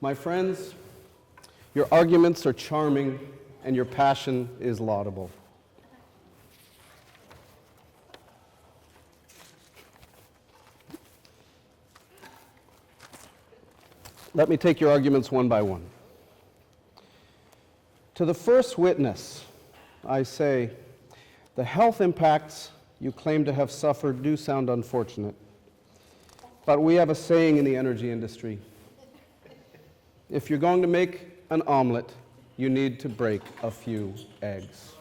My friends, your arguments are charming and your passion is laudable. Let me take your arguments one by one. To the first witness, I say, the health impacts you claim to have suffered do sound unfortunate. But we have a saying in the energy industry. If you're going to make an omelet, you need to break a few eggs.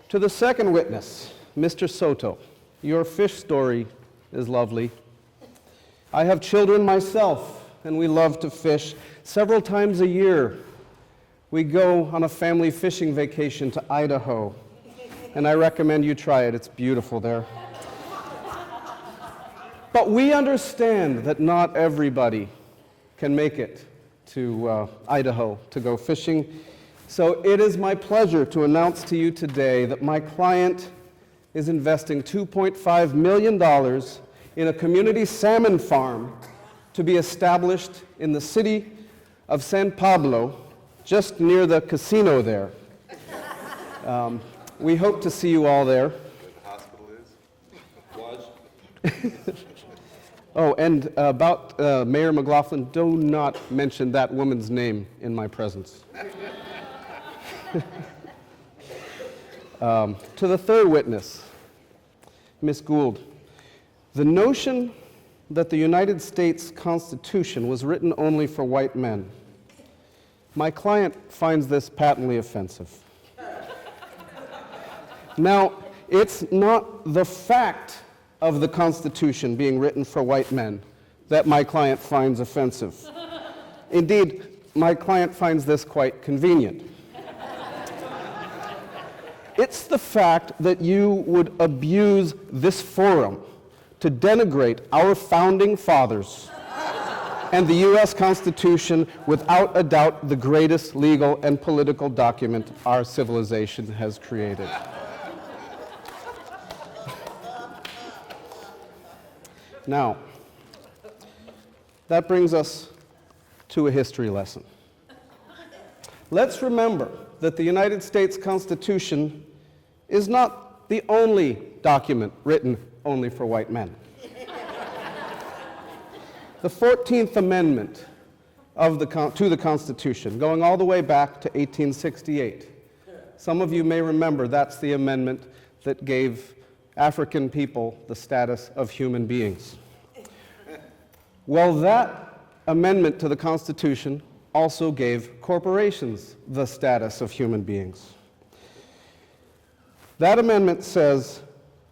To the second witness, Mr. Soto, your fish story is lovely. I have children myself, and we love to fish. Several times a year, we go on a family fishing vacation to Idaho, and I recommend you try it. It's beautiful there. But we understand that not everybody can make it to Idaho to go fishing. So it is my pleasure to announce to you today that my client is investing $2.5 million in a community salmon farm to be established in the city of San Pablo, just near the casino there. We hope to see you all there. Where the hospital is? Oh, and about Mayor McLaughlin, do not mention that woman's name in my presence. To the third witness, Ms. Gould, the notion that the United States Constitution was written only for white men, my client finds this patently offensive. Now, it's not the fact of the Constitution being written for white men that my client finds offensive. Indeed, my client finds this quite convenient. It's the fact that you would abuse this forum to denigrate our founding fathers and the U.S. Constitution, without a doubt the greatest legal and political document our civilization has created. Now, that brings us to a history lesson. Let's remember that the United States Constitution is not the only document written only for white men. The 14th Amendment to the Constitution, going all the way back to 1868. Some of you may remember that's the amendment that gave African people the status of human beings. Well, that amendment to the Constitution also gave corporations the status of human beings. That amendment says,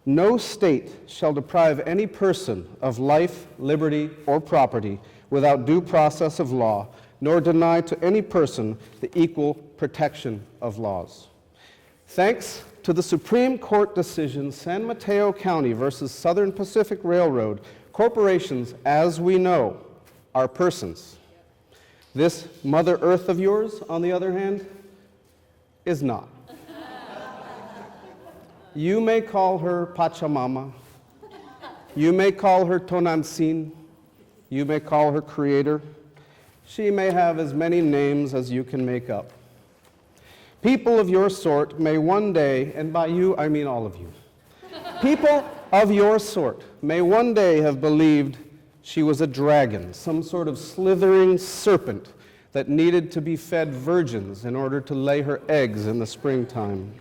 "No state shall deprive any person of life, liberty, or property without due process of law, nor deny to any person the equal protection of laws." Thanks to the Supreme Court decision, San Mateo County versus Southern Pacific Railroad, corporations, as we know, are persons. This Mother Earth of yours, on the other hand, is not. You may call her Pachamama, you may call her Tonantzin, you may call her Creator. She may have as many names as you can make up. People of your sort may one day, and by you I mean all of you, people of your sort may one day have believed she was a dragon, some sort of slithering serpent that needed to be fed virgins in order to lay her eggs in the springtime.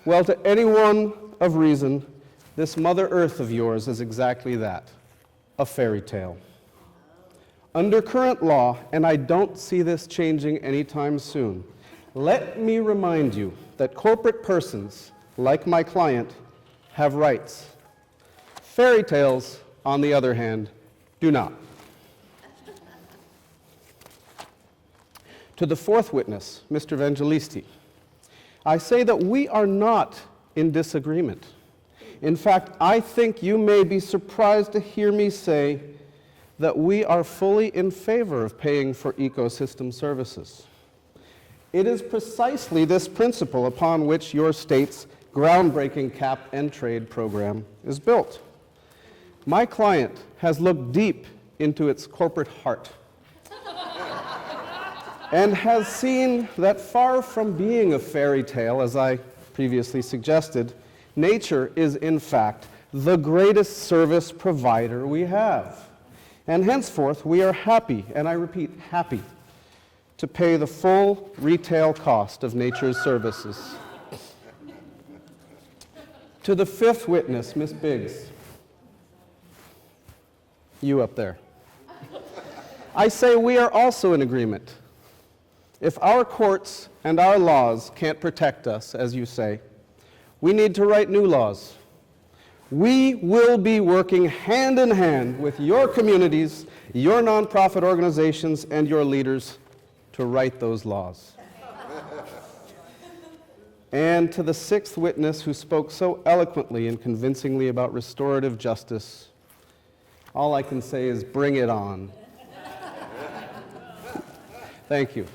Well, to anyone of reason, this Mother Earth of yours is exactly that, a fairy tale. Under current law, and I don't see this changing anytime soon, let me remind you that corporate persons, like my client, have rights. Fairy tales, on the other hand, do not. To the fourth witness, Mr. Evangelisti, I say that we are not in disagreement. In fact, I think you may be surprised to hear me say that we are fully in favor of paying for ecosystem services. It is precisely this principle upon which your state's groundbreaking cap and trade program is built. My client has looked deep into its corporate heart and has seen that far from being a fairy tale, as I previously suggested, nature is in fact the greatest service provider we have. And henceforth, we are happy, and I repeat, happy, to pay the full retail cost of nature's services. To the fifth witness, Miss Biggs, you up there, I say we are also in agreement. If our courts and our laws can't protect us, as you say, we need to write new laws. We will be working hand in hand with your communities, your nonprofit organizations, and your leaders to write those laws. And to the sixth witness who spoke so eloquently and convincingly about restorative justice, all I can say is bring it on. Thank you.